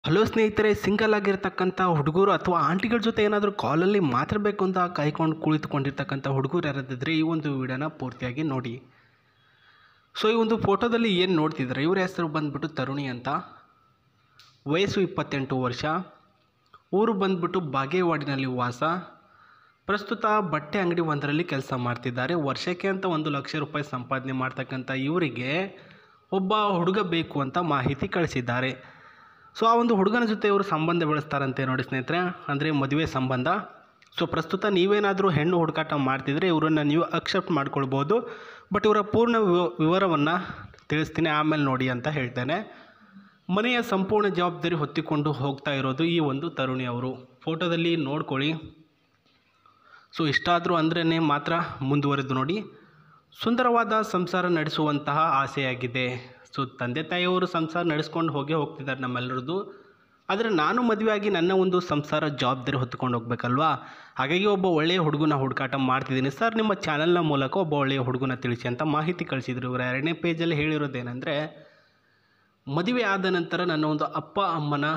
Hello ಸ್ನೇಹಿತರೆ, single ಆಗಿರ್ತಕ್ಕಂಥ ಹುಡುಗರು ಅಥವಾ ಆಂಟಿಗಳ ಜೊತೆ ಏನಾದರೂ ಕಾಲಲ್ಲಿ ಮಾತಾಡಬೇಕು ಅಂತ ಕಾಯ್ಕೊಂಡು ಕುಳಿತುಕೊಂಡಿರ್ತಕ್ಕಂಥ ಹುಡುಗರು ಯಾರಾದಿದ್ದರೆ ಈ ಒಂದು ವಿಡಿಯೋನ ಪೂರ್ತಿಯಾಗಿ ನೋಡಿ. ಸೊ ಈ ಒಂದು ಫೋಟೋದಲ್ಲಿ ಏನು ನೋಡ್ತಿದ್ದಾರೆ, ಇವ್ರ ಹೆಸರು ಬಂದ್ಬಿಟ್ಟು ತರುಣಿ ಅಂತ. ವಯಸ್ಸು 28 ವರ್ಷ. ಊರು ಬಂದ್ಬಿಟ್ಟು ಬಾಗೇವಾಡಿನಲ್ಲಿ ವಾಸ. ಪ್ರಸ್ತುತ ಬಟ್ಟೆ ಅಂಗಡಿ ಒಂದರಲ್ಲಿ ಕೆಲಸ ಮಾಡ್ತಿದ್ದಾರೆ. ವರ್ಷಕ್ಕೆ ಅಂತ 1 ಲಕ್ಷ ರೂಪಾಯಿ ಸಂಪಾದನೆ ಮಾಡ್ತಕ್ಕಂಥ ಇವರಿಗೆ ಒಬ್ಬ ಹುಡುಗ ಬೇಕು ಅಂತ ಮಾಹಿತಿ ಕಳಿಸಿದ್ದಾರೆ. ಸೊ ಆ ಒಂದು ಹುಡುಗನ ಜೊತೆ ಇವರು ಸಂಬಂಧ ಬೆಳೆಸ್ತಾರಂತೆ ನೋಡಿ ಸ್ನೇಹಿತರೆ, ಅಂದರೆ ಮದುವೆ ಸಂಬಂಧ. ಸೊ ಪ್ರಸ್ತುತ ನೀವೇನಾದರೂ ಹೆಣ್ಣು ಹುಡುಕಾಟ ಮಾಡ್ತಿದ್ರೆ ಇವರನ್ನು ನೀವು ಅಕ್ಸೆಪ್ಟ್ ಮಾಡ್ಕೊಳ್ಬೋದು. ಬಟ್ ಇವರ ಪೂರ್ಣ ವಿವರವನ್ನು ತಿಳಿಸ್ತೀನಿ, ಆಮೇಲೆ ನೋಡಿ ಅಂತ ಹೇಳ್ತೇನೆ. ಮನೆಯ ಸಂಪೂರ್ಣ ಜವಾಬ್ದಾರಿ ಹೊತ್ತಿಕೊಂಡು ಹೋಗ್ತಾ ಇರೋದು ಈ ಒಂದು ತರುಣಿ ಅವರು. ಫೋಟೋದಲ್ಲಿ ನೋಡ್ಕೊಳ್ಳಿ. ಸೊ ಇಷ್ಟಾದರೂ ಅಂದ್ರೇ ಮಾತ್ರ ಮುಂದುವರೆದು ನೋಡಿ. ಸುಂದರವಾದ ಸಂಸಾರ ನಡೆಸುವಂತಹ ಆಸೆಯಾಗಿದೆ. ಸೊ ತಂದೆ ತಾಯಿಯವರು ಸಂಸಾರ ನಡೆಸ್ಕೊಂಡು ಹೋಗ್ತಿದ್ದಾರೆ ನಮ್ಮೆಲ್ಲರದ್ದು. ಆದರೆ ನಾನು ಮದುವೆಯಾಗಿ ನನ್ನ ಒಂದು ಸಂಸಾರ ಜವಾಬ್ದಾರಿ ಹೊತ್ಕೊಂಡು ಹೋಗ್ಬೇಕಲ್ವಾ. ಹಾಗಾಗಿ ಒಬ್ಬ ಒಳ್ಳೆಯ ಹುಡುಗನ ಹುಡುಕಾಟ ಮಾಡ್ತಿದ್ದೀನಿ ಸರ್, ನಿಮ್ಮ ಚಾನಲ್ನ ಮೂಲಕ ಒಬ್ಬ ಒಳ್ಳೆಯ ಹುಡುಗನ ತಿಳಿಸಿ ಅಂತ ಮಾಹಿತಿ ಕಳಿಸಿದ್ರು. ಇವರು 2ನೇ ಪೇಜಲ್ಲಿ ಹೇಳಿರೋದೇನೆಂದರೆ, ಮದುವೆ ಆದ ನಂತರ ನನ್ನ ಒಂದು ಅಪ್ಪ ಅಮ್ಮನ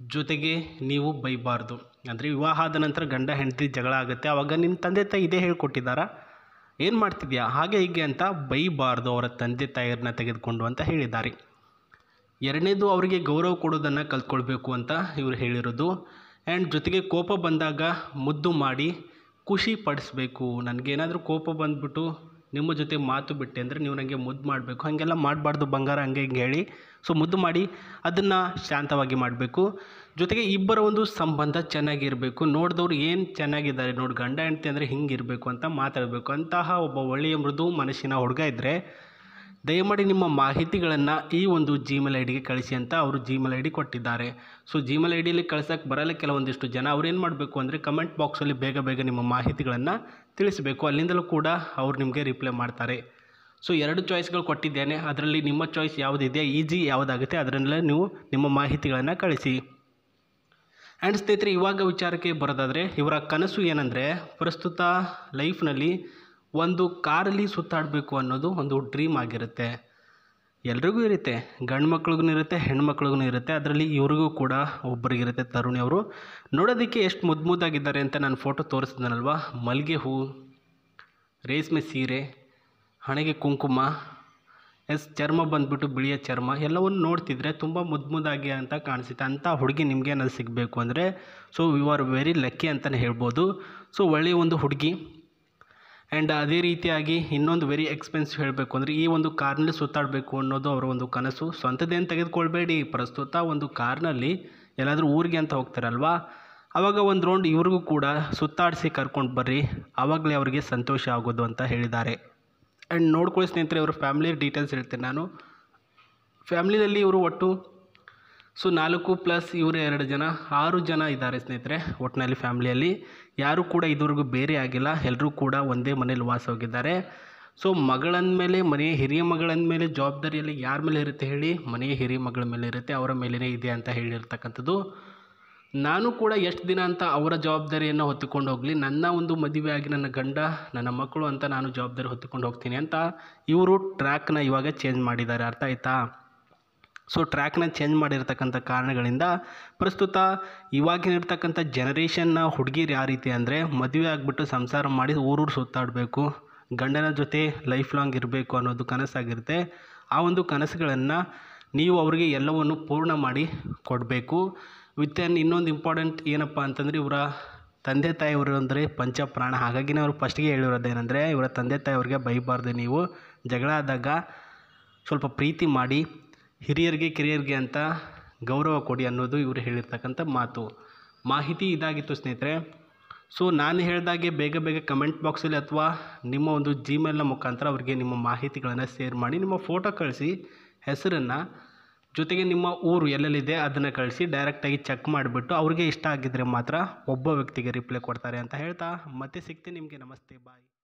ಜೊತೆಗೆ ನೀವು ಬೈಬಾರ್ದು. ಅಂದರೆ ವಿವಾಹ ಆದ ನಂತರ ಗಂಡ ಹೆಂಡತಿ ಜಗಳ ಆಗುತ್ತೆ, ಆವಾಗ ನಿಮ್ಮ ತಂದೆ ತಾಯಿ ಇದೇ ಹೇಳ್ಕೊಟ್ಟಿದ್ದಾರಾ, ಏನು ಮಾಡ್ತಿದ್ಯಾ ಹಾಗೆ ಹೀಗೆ ಅಂತ ಬೈಬಾರ್ದು ಅವರ ತಂದೆ ತಾಯಿಯರನ್ನ ತೆಗೆದುಕೊಂಡು ಅಂತ ಹೇಳಿದ್ದಾರೆ. 2ನೇದು ಅವರಿಗೆ ಗೌರವ ಕೊಡೋದನ್ನು ಕಲ್ತ್ಕೊಳ್ಬೇಕು ಅಂತ ಇವರು ಹೇಳಿರೋದು. ಆ್ಯಂಡ್ ಜೊತೆಗೆ ಕೋಪ ಬಂದಾಗ ಮುದ್ದು ಮಾಡಿ ಖುಷಿ ಪಡಿಸ್ಬೇಕು. ನನಗೇನಾದರೂ ಕೋಪ ಬಂದುಬಿಟ್ಟು ನಿಮ್ಮ ಜೊತೆ ಮಾತು ಬಿಟ್ಟೆ ಅಂದರೆ ನೀವು ನನಗೆ ಮುದ್ದು ಮಾಡಬೇಕು, ಹಾಗೆಲ್ಲ ಮಾಡಬಾರ್ದು ಬಂಗಾರ ಹಂಗೆ ಹಿಂಗೆ ಹೇಳಿ. ಸೊ ಮುದ್ದು ಮಾಡಿ ಅದನ್ನು ಶಾಂತವಾಗಿ ಮಾಡಬೇಕು. ಜೊತೆಗೆ ಇಬ್ಬರ ಒಂದು ಸಂಬಂಧ ಚೆನ್ನಾಗಿರಬೇಕು. ನೋಡಿದವ್ರು ಏನು ಚೆನ್ನಾಗಿದ್ದಾರೆ ನೋಡಿ, ಗಂಡ ಹೆಂಡತಿ ಅಂದರೆ ಹಿಂಗಿರಬೇಕು ಅಂತ ಮಾತಾಡಬೇಕು. ಅಂತಹ ಒಬ್ಬ ಒಳ್ಳೆಯ ಮೃದು ಮನಸ್ಸಿನ ಹುಡುಗ ಇದ್ದರೆ ದಯಮಾಡಿ ನಿಮ್ಮ ಮಾಹಿತಿಗಳನ್ನು ಈ ಒಂದು ಜಿಮೇಲ್ ಐ ಡಿಗೆ ಕಳಿಸಿ ಅಂತ ಅವರು ಜಿಮೇಲ್ ಐ ಡಿ ಕೊಟ್ಟಿದ್ದಾರೆ. ಸೊ ಜಿಮೇಲ್ ಐ ಡಿಯಲ್ಲಿ ಕಳ್ಸೋಕ್ಕೆ ಬರಲ್ಲ ಕೆಲವೊಂದಿಷ್ಟು ಜನ. ಅವ್ರು ಏನು ಮಾಡಬೇಕು ಅಂದರೆ ಕಮೆಂಟ್ ಬಾಕ್ಸಲ್ಲಿ ಬೇಗ ನಿಮ್ಮ ಮಾಹಿತಿಗಳನ್ನು ತಿಳಿಸಬೇಕು. ಅಲ್ಲಿಂದಲೂ ಕೂಡ ಅವ್ರು ನಿಮಗೆ ರಿಪ್ಲೈ ಮಾಡ್ತಾರೆ. ಸೊ 2 ಚಾಯ್ಸ್ಗಳು ಕೊಟ್ಟಿದ್ದೇನೆ, ಅದರಲ್ಲಿ ನಿಮ್ಮ ಚಾಯ್ಸ್ ಯಾವುದಿದೆ, ಈಜಿ ಯಾವುದಾಗುತ್ತೆ ಅದರಲ್ಲೇ ನೀವು ನಿಮ್ಮ ಮಾಹಿತಿಗಳನ್ನು ಕಳಿಸಿ. ಆ್ಯಂಡ್ ಸ್ನೇಹಿತರೆ, ಇವಾಗ ವಿಚಾರಕ್ಕೆ ಬರೋದಾದರೆ ಇವರ ಕನಸು ಏನಂದರೆ, ಪ್ರಸ್ತುತ ಲೈಫ್ನಲ್ಲಿ ಒಂದು ಕಾರಲ್ಲಿ ಸುತ್ತಾಡಬೇಕು ಅನ್ನೋದು ಒಂದು ಡ್ರೀಮ್ ಆಗಿರುತ್ತೆ. ಎಲ್ರಿಗೂ ಇರುತ್ತೆ, ಗಂಡು ಮಕ್ಳಿಗೂ ಇರುತ್ತೆ, ಹೆಣ್ಮಕ್ಳಿಗೂ ಇರುತ್ತೆ. ಅದರಲ್ಲಿ ಇವ್ರಿಗೂ ಕೂಡ ಒಬ್ಬರಿಗಿರುತ್ತೆ. ತರುಣಿ ಅವರು ನೋಡೋದಕ್ಕೆ ಎಷ್ಟು ಮುದ್ದಾಗಿದ್ದಾರೆ ಅಂತ ನಾನು ಫೋಟೋ ತೋರಿಸಿದ್ನಲ್ವ. ಮಲ್ಲಿಗೆ ಹೂ, ರೇಷ್ಮೆ ಸೀರೆ, ಹಣೆಗೆ ಕುಂಕುಮ, ಚರ್ಮ ಬಂದುಬಿಟ್ಟು ಬಿಳಿಯ ಚರ್ಮ, ಎಲ್ಲವನ್ನು ನೋಡ್ತಿದ್ರೆ ತುಂಬ ಮುದ್ದಾಗಿ ಅಂತ ಕಾಣಿಸುತ್ತೆ. ಅಂಥ ಹುಡುಗಿ ನಿಮಗೆ ಏನಾದ್ರು ಸಿಗಬೇಕು ಅಂದರೆ so you are very lucky ಅಂತಲೇ ಹೇಳ್ಬೋದು. ಸೊ ಒಳ್ಳೆಯ ಒಂದು ಹುಡುಗಿ. ಆ್ಯಂಡ್ ಅದೇ ರೀತಿಯಾಗಿ ಇನ್ನೊಂದು ವೆರಿ ಎಕ್ಸ್ಪೆನ್ಸಿವ್ ಹೇಳಬೇಕು ಅಂದರೆ ಈ ಒಂದು ಕಾರ್ನಲ್ಲಿ ಸುತ್ತಾಡಬೇಕು ಅನ್ನೋದು ಅವರ ಒಂದು ಕನಸು. ಸ್ವಂತದ್ದೇನು ತೆಗೆದುಕೊಳ್ಬೇಡಿ. ಪ್ರಸ್ತುತ ಒಂದು ಕಾರ್ನಲ್ಲಿ ಎಲ್ಲಾದರೂ ಊರಿಗೆ ಅಂತ ಹೋಗ್ತಾರಲ್ವಾ, ಆವಾಗ ಒಂದು ರೌಂಡ್ ಇವ್ರಿಗೂ ಕೂಡ ಸುತ್ತಾಡಿಸಿ ಕರ್ಕೊಂಡು ಬರ್ರಿ, ಆವಾಗಲೇ ಅವರಿಗೆ ಸಂತೋಷ ಆಗೋದು ಅಂತ ಹೇಳಿದ್ದಾರೆ. ಆ್ಯಂಡ್ ನೋಡ್ಕೊಳ್ಳಿ ಸ್ನೇಹಿತರೆ, ಇವರು ಫ್ಯಾಮಿಲಿ ಡೀಟೇಲ್ಸ್ ಹೇಳ್ತೇನೆ ನಾನು. ಫ್ಯಾಮಿಲಿನಲ್ಲಿ ಇವರು ಒಟ್ಟು 4 ಪ್ಲಸ್ ಇವರು 2 ಜನ 6 ಜನ ಇದ್ದಾರೆ ಸ್ನೇಹಿತರೆ. ಒಟ್ಟಿನಲ್ಲಿ ಫ್ಯಾಮಿಲಿಯಲ್ಲಿ ಯಾರೂ ಕೂಡ ಇದುವರೆಗೂ ಬೇರೆ ಆಗಿಲ್ಲ, ಎಲ್ಲರೂ ಕೂಡ ಒಂದೇ ಮನೇಲಿ ವಾಸವಾಗಿದ್ದಾರೆ. ಸೊ ಮಗಳಂದಮೇಲೆ, ಮನೆಯ ಹಿರಿಯ ಮಗಳಂದಮೇಲೆ ಜವಾಬ್ದಾರಿಯಲ್ಲಿ ಯಾರ ಮೇಲೆ ಇರುತ್ತೆ ಹೇಳಿ, ಮನೆಯ ಹಿರಿಯ ಮಗಳ ಮೇಲೆ ಇರುತ್ತೆ, ಅವರ ಮೇಲೇ ಇದೆ ಅಂತ ಹೇಳಿರ್ತಕ್ಕಂಥದ್ದು. ನಾನು ಕೂಡ ಎಷ್ಟು ದಿನ ಅಂತ ಅವರ ಜವಾಬ್ದಾರಿಯನ್ನು ಹೊತ್ತುಕೊಂಡು ಹೋಗಲಿ, ನನ್ನ ಒಂದು ಮದುವೆಯಾಗಿ ನನ್ನ ಗಂಡ ನನ್ನ ಮಕ್ಕಳು ಅಂತ ನಾನು ಜವಾಬ್ದಾರಿ ಹೊತ್ತುಕೊಂಡು ಹೋಗ್ತೀನಿ ಅಂತ ಇವರು ಟ್ರ್ಯಾಕ್ನ ಇವಾಗ ಚೇಂಜ್ ಮಾಡಿದ್ದಾರೆ. ಅರ್ಥ ಆಯ್ತಾ? ಸೊ ಟ್ರ್ಯಾಕ್ನ ಚೇಂಜ್ ಮಾಡಿರ್ತಕ್ಕಂಥ ಕಾರಣಗಳಿಂದ ಪ್ರಸ್ತುತ ಇವಾಗಿನಿರ್ತಕ್ಕಂಥ ಜನ್ರೇಷನ್ನ ಹುಡುಗಿರು ಯಾವ ರೀತಿ ಅಂದರೆ, ಮದುವೆ ಆಗಿಬಿಟ್ಟು ಸಂಸಾರ ಮಾಡಿ ಊರೂರು ಸುತ್ತಾಡಬೇಕು, ಗಂಡನ ಜೊತೆ ಲೈಫ್ ಲಾಂಗ್ ಇರಬೇಕು ಅನ್ನೋದು ಕನಸಾಗಿರುತ್ತೆ. ಆ ಒಂದು ಕನಸುಗಳನ್ನು ನೀವು ಅವರಿಗೆ ಎಲ್ಲವನ್ನು ಪೂರ್ಣ ಮಾಡಿ ಕೊಡಬೇಕು. ಇನ್ನೊಂದು ಇಂಪಾರ್ಟೆಂಟ್ ಏನಪ್ಪ ಅಂತಂದರೆ, ಇವರ ತಂದೆ ತಾಯಿಯವರು ಅಂದರೆ ಪಂಚಪ್ರಾಣ. ಹಾಗಾಗಿನೇ ಅವರು ಫಸ್ಟಿಗೆ ಹೇಳಿರೋದೇನೆಂದರೆ, ಇವರ ತಂದೆ ತಾಯಿಯವ್ರಿಗೆ ಬೈಬಾರ್ದು, ನೀವು ಜಗಳ ಆದಾಗ ಸ್ವಲ್ಪ ಪ್ರೀತಿ ಮಾಡಿ, ಹಿರಿಯರಿಗೆ ಕಿರಿಯರಿಗೆ ಅಂತ ಗೌರವ ಕೊಡಿ ಅನ್ನೋದು ಇವರು ಹೇಳಿರ್ತಕ್ಕಂಥ ಮಾಹಿತಿ ಇದಾಗಿತ್ತು ಸ್ನೇಹಿತರೆ. ಸೊ ನಾನು ಹೇಳಿದಾಗೆ ಬೇಗ ಕಮೆಂಟ್ ಬಾಕ್ಸಲ್ಲಿ ಅಥವಾ ನಿಮ್ಮ ಒಂದು ಜಿಮೇಲ್ನ ಮುಖಾಂತರ ಅವರಿಗೆ ನಿಮ್ಮ ಮಾಹಿತಿಗಳನ್ನು ಶೇರ್ ಮಾಡಿ, ನಿಮ್ಮ ಫೋಟೋ ಕಳಿಸಿ, ಹೆಸರನ್ನು ಜೊತೆಗೆ ನಿಮ್ಮ ಊರು ಎಲ್ಲೆಲ್ಲಿದೆ ಅದನ್ನು ಕಳಿಸಿ, ಡೈರೆಕ್ಟಾಗಿ ಚೆಕ್ ಮಾಡಿಬಿಟ್ಟು ಅವ್ರಿಗೆ ಇಷ್ಟ ಆಗಿದ್ದರೆ ಮಾತ್ರ ಒಬ್ಬ ವ್ಯಕ್ತಿಗೆ ರಿಪ್ಲೈ ಕೊಡ್ತಾರೆ ಅಂತ ಹೇಳ್ತಾ ಮತ್ತೆ ಸಿಗ್ತೀನಿ ನಿಮಗೆ. ನಮಸ್ತೆ, ಬಾಯ್.